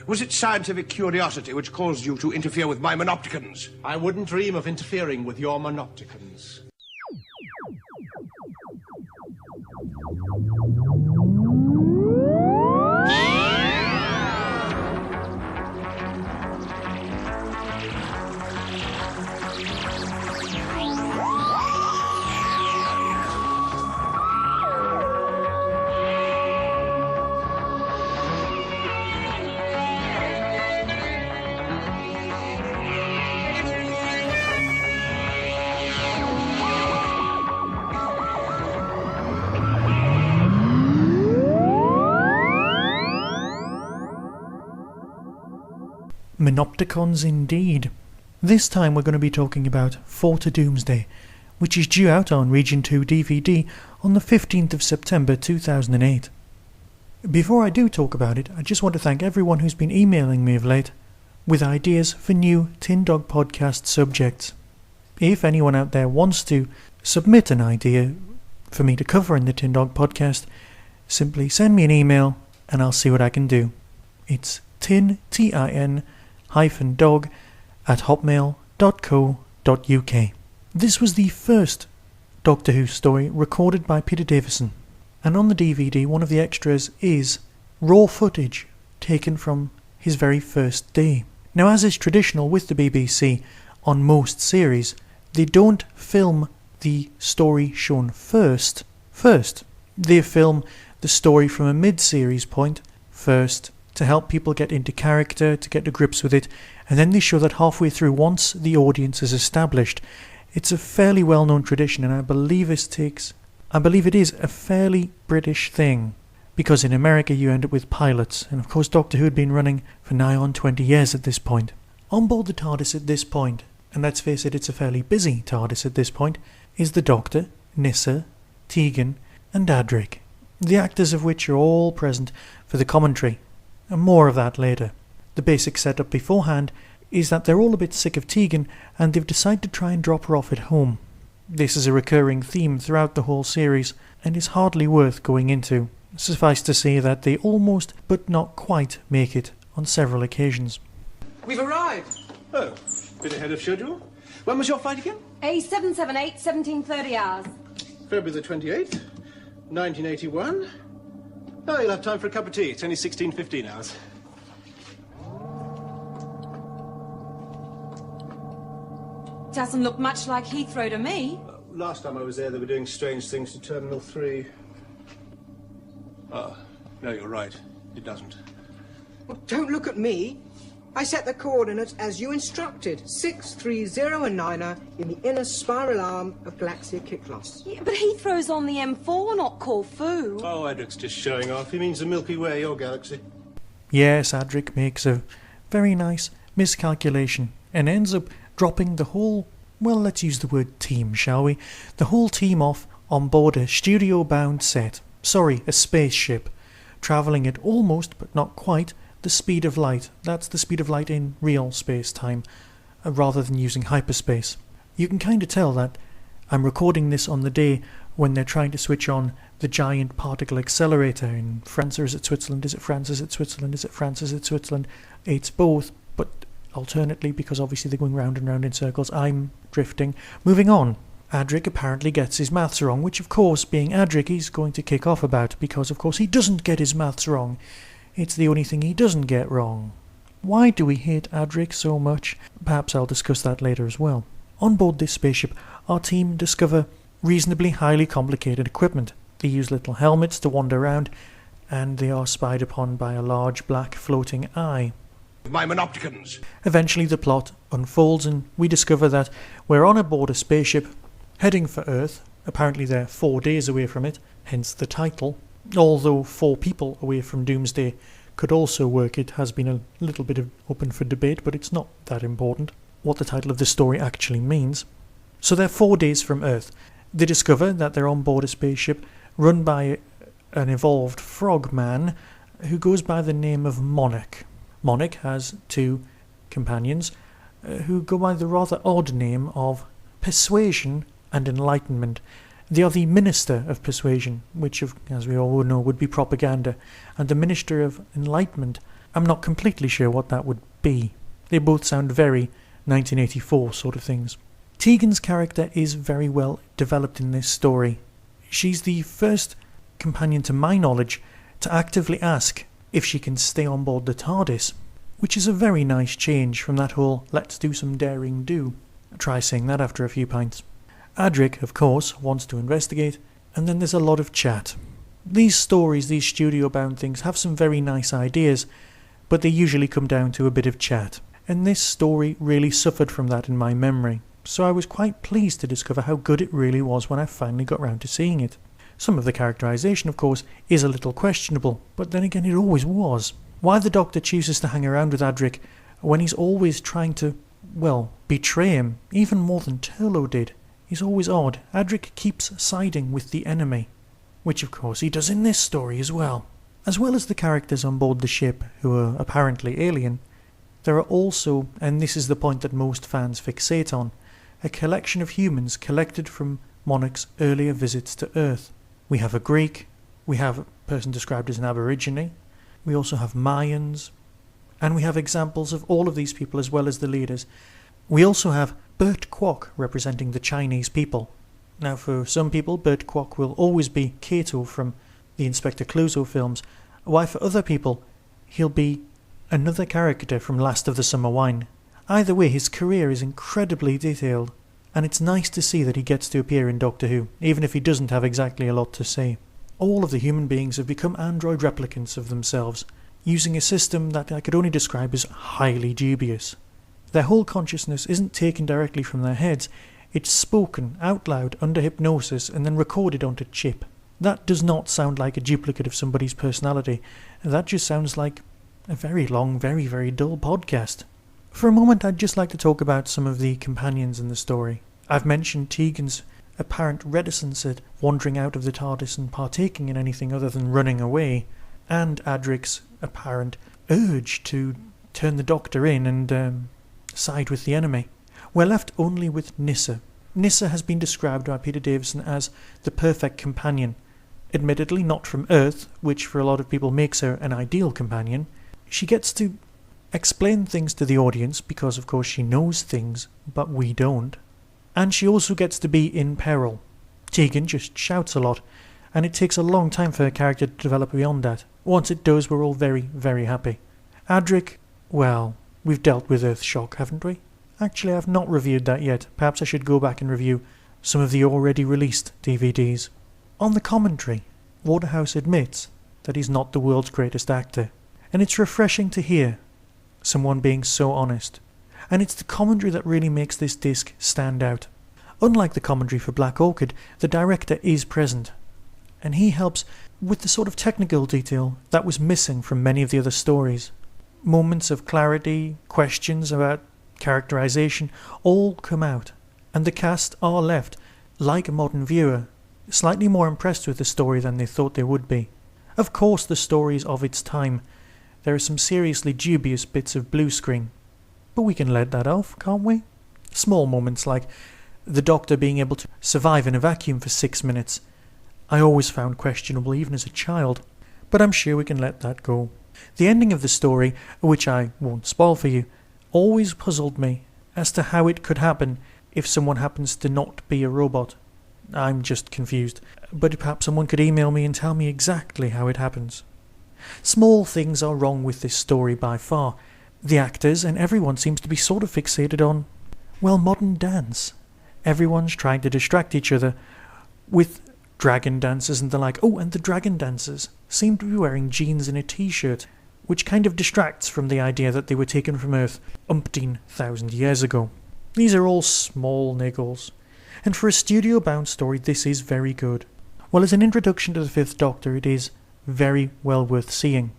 Was it scientific curiosity which caused you to interfere with my monopticons? I wouldn't dream of interfering with your monopticons. Monopticons indeed. This time we're going to be talking about Fort Doomsday, which is due out on Region 2 DVD on the 15th of September 2008. Before I do talk about it, I just want to thank everyone who's been emailing me of late with ideas for new Tin Dog podcast subjects. If anyone out there wants to submit an idea for me to cover in the Tin Dog podcast, simply send me an email and I'll see what I can do. It's tin-dog@hotmail.co.uk. This was the first Doctor Who story recorded by Peter Davison, and on the DVD one of the extras is raw footage taken from his very first day. Now, as is traditional with the BBC on most series, they don't film the story shown first. They film the story from a mid-series point first, to help people get into character, to get to grips with it, and then they show that halfway through once the audience is established. It's a fairly well-known tradition, and I believe it is a fairly British thing, because in America you end up with pilots, and of course Doctor Who had been running for nigh on 20 years at this point. On board the TARDIS at this point, and let's face it, it's a fairly busy TARDIS at this point, is the Doctor, Nyssa, Tegan, and Adric, the actors of which are all present for the commentary. And more of that later. The basic setup beforehand is that they're all a bit sick of Tegan and they've decided to try and drop her off at home. This is a recurring theme throughout the whole series and is hardly worth going into. Suffice to say that they almost but not quite make it on several occasions. We've arrived! Oh, bit ahead of schedule. When was your flight again? A778, 1730 hours. February the 28th, 1981. Oh, you'll have time for a cup of tea. It's only 16:15 hours. Doesn't look much like Heathrow to me. Last time I was there, they were doing strange things to Terminal 3. Oh, no, you're right. It doesn't. Well, don't look at me. I set the coordinates as you instructed. 630 in the inner spiral arm of Galaxia Kyklos. Yeah, but Heathrow's on the M4, not Corfu. Oh, Adric's just showing off. He means the Milky Way, your galaxy. Yes, Adric makes a very nice miscalculation and ends up dropping the whole, well, let's use the word team, shall we? The whole team off on board a studio-bound set. Sorry, a spaceship, travelling at almost, but not quite, the speed of light. That's the speed of light in real space-time, rather than using hyperspace. You can kind of tell that I'm recording this on the day when they're trying to switch on the giant particle accelerator in France, or is it Switzerland? Is it France? Is it Switzerland? Is it France? Is it Switzerland? It's both, but alternately, because obviously they're going round and round in circles, I'm drifting. Moving on. Adric apparently gets his maths wrong, which of course, being Adric, he's going to kick off about, because of course he doesn't get his maths wrong. It's the only thing he doesn't get wrong. Why do we hate Adric so much? Perhaps I'll discuss that later as well. On board this spaceship, our team discover reasonably highly complicated equipment. They use little helmets to wander around, and they are spied upon by a large black floating eye. My monopticons! Eventually the plot unfolds and we discover that we're on board a spaceship heading for Earth. Apparently they're 4 days away from it, hence the title. Although 4 people away from Doomsday could also work. It has been a little bit open for debate, but it's not that important what the title of the story actually means. So they're 4 days from Earth. They discover that they're on board a spaceship run by an evolved frogman who goes by the name of Monarch. Monarch has 2 companions who go by the rather odd name of Persuasion and Enlightenment. They are the Minister of Persuasion, which, as we all know, would be propaganda, and the Minister of Enlightenment I'm not completely sure what that would be. They both sound very 1984 sort of things. Tegan's character is very well developed in this story. She's the first companion to my knowledge to actively ask if she can stay on board the TARDIS, which is a very nice change from that whole let's do some daring do. Try saying that after a few pints. Adric, of course, wants to investigate, and then there's a lot of chat. These stories, these studio-bound things, have some very nice ideas, but they usually come down to a bit of chat. And this story really suffered from that in my memory, so I was quite pleased to discover how good it really was when I finally got round to seeing it. Some of the characterisation, of course, is a little questionable, but then again it always was. Why the Doctor chooses to hang around with Adric when he's always trying to, well, betray him, even more than Turlo did, is always odd. Adric keeps siding with the enemy, which of course he does in this story as well. As well as the characters on board the ship, who are apparently alien, there are also, and this is the point that most fans fixate on, a collection of humans collected from Monarch's earlier visits to Earth. We have a Greek, we have a person described as an Aborigine, we also have Mayans, and we have examples of all of these people as well as the leaders. We also have Bert Kwok representing the Chinese people. Now for some people, Bert Kwok will always be Kato from the Inspector Clouseau films, while for other people, he'll be another character from Last of the Summer Wine. Either way, his career is incredibly detailed, and it's nice to see that he gets to appear in Doctor Who, even if he doesn't have exactly a lot to say. All of the human beings have become android replicants of themselves, using a system that I could only describe as highly dubious. Their whole consciousness isn't taken directly from their heads, it's spoken out loud under hypnosis and then recorded onto chip. That does not sound like a duplicate of somebody's personality. That just sounds like a very long, very, very dull podcast. For a moment, I'd just like to talk about some of the companions in the story. I've mentioned Tegan's apparent reticence at wandering out of the TARDIS and partaking in anything other than running away, and Adric's apparent urge to turn the Doctor in and side with the enemy. We're left only with Nyssa. Nyssa has been described by Peter Davison as the perfect companion. Admittedly not from Earth, which for a lot of people makes her an ideal companion. She gets to explain things to the audience because of course she knows things, but we don't. And she also gets to be in peril. Tegan just shouts a lot, and it takes a long time for her character to develop beyond that. Once it does, we're all very, very happy. Adric, well, we've dealt with Earthshock, haven't we? Actually, I've not reviewed that yet. Perhaps I should go back and review some of the already released DVDs. On the commentary, Waterhouse admits that he's not the world's greatest actor, and it's refreshing to hear someone being so honest. And it's the commentary that really makes this disc stand out. Unlike the commentary for Black Orchid, the director is present, and he helps with the sort of technical detail that was missing from many of the other stories. Moments of clarity, questions about characterization, all come out, and the cast are left, like a modern viewer, slightly more impressed with the story than they thought they would be. Of course, the story is of its time. There are some seriously dubious bits of blue screen, but we can let that off, can't we? Small moments like the Doctor being able to survive in a vacuum for 6 minutes. I always found questionable even as a child, but I'm sure we can let that go. The ending of the story, which I won't spoil for you, always puzzled me as to how it could happen if someone happens to not be a robot. I'm just confused, but perhaps someone could email me and tell me exactly how it happens. Small things are wrong with this story by far. The actors and everyone seems to be sort of fixated on, well, modern dance. Everyone's trying to distract each other with dragon dances and the like. Oh, and the dragon dancers seem to be wearing jeans and a t-shirt, which kind of distracts from the idea that they were taken from Earth umpteen thousand years ago. These are all small niggles, and for a studio-bound story this is very good. Well, as an introduction to the Fifth Doctor, it is very well worth seeing.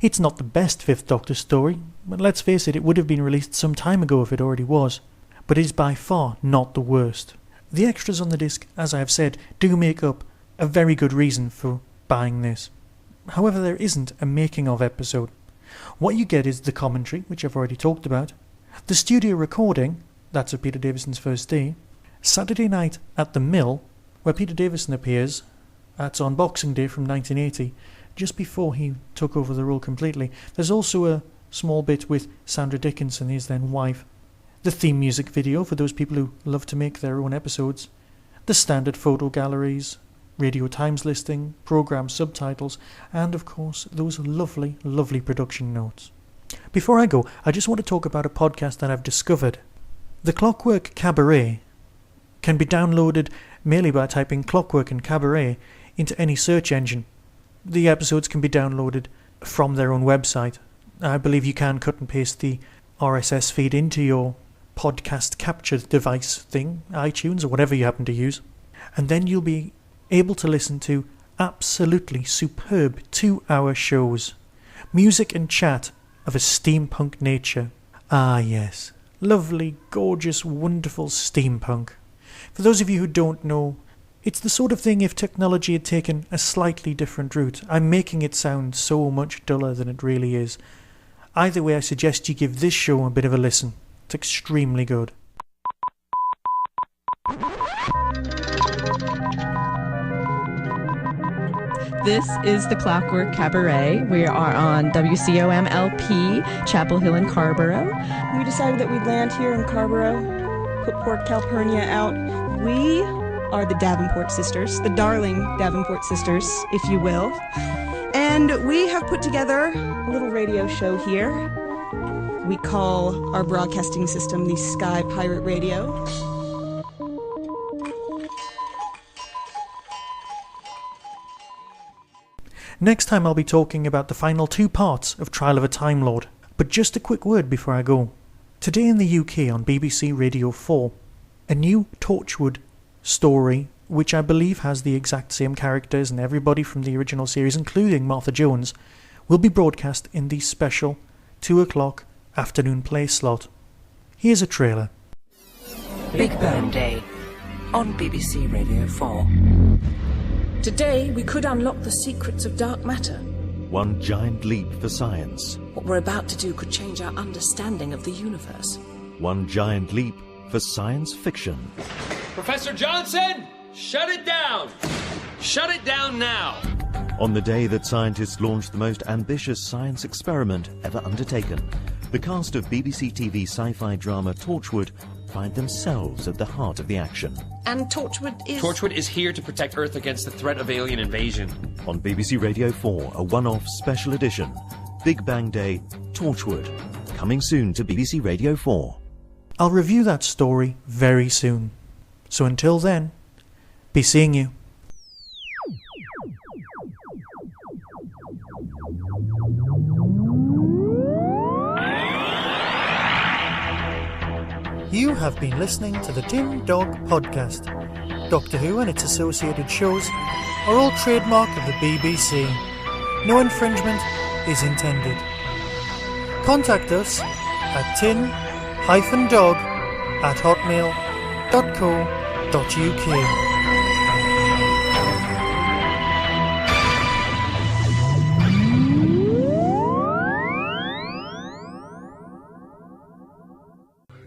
It's not the best Fifth Doctor story, but let's face it, it would have been released some time ago if it already was, but it is by far not the worst. The extras on the disc, as I have said, do make up a very good reason for buying this. However, there isn't a making of episode. What you get is the commentary, which I've already talked about, the studio recording, that's of Peter Davison's first day, Saturday Night at the Mill, where Peter Davison appears, that's on Boxing Day from 1980, just before he took over the role completely. There's also a small bit with Sandra Dickinson, his then wife, the theme music video for those people who love to make their own episodes, the standard photo galleries, Radio Times listing, programme subtitles, and of course those lovely, lovely production notes. Before I go, I just want to talk about a podcast that I've discovered. The Clockwork Cabaret can be downloaded merely by typing Clockwork and Cabaret into any search engine. The episodes can be downloaded from their own website. I believe you can cut and paste the RSS feed into your podcast capture device thing, iTunes or whatever you happen to use, and then you'll be able to listen to absolutely superb 2-hour shows, music and chat of a steampunk nature. Ah yes, lovely, gorgeous, wonderful steampunk. For those of you who don't know, it's the sort of thing if technology had taken a slightly different route. I'm making it sound so much duller than it really is. Either way, I suggest you give this show a bit of a listen. It's extremely good. This is the Clockwork Cabaret. We are on WCOM LP, Chapel Hill in Carrboro. We decided that we'd land here in Carrboro, put Port Calpurnia out. We are the Davenport sisters, the darling Davenport sisters, if you will. And we have put together a little radio show here. We call our broadcasting system the Sky Pirate Radio. Next time I'll be talking about the final 2 parts of Trial of a Time Lord. But just a quick word before I go. Today in the UK on BBC Radio 4, a new Torchwood story, which I believe has the exact same characters and everybody from the original series, including Martha Jones, will be broadcast in the special 2 o'clock afternoon play slot. Here's a trailer. Big Bang Day on BBC Radio 4. Today, we could unlock the secrets of dark matter. One giant leap for science. What we're about to do could change our understanding of the universe. One giant leap for science fiction. Professor Johnson, shut it down! Shut it down now! On the day that scientists launched the most ambitious science experiment ever undertaken, the cast of BBC TV sci-fi drama Torchwood find themselves at the heart of the action. And Torchwood is... Torchwood is here to protect Earth against the threat of alien invasion. On BBC Radio 4, a one-off special edition, Big Bang Day, Torchwood, coming soon to BBC Radio 4. I'll review that story very soon. So until then, be seeing you. You have been listening to the Tin Dog Podcast. Doctor Who and its associated shows are all trademark of the BBC. No infringement is intended. Contact us at tin-dog@hotmail.co.uk.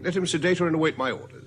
Let him sedate her and await my orders.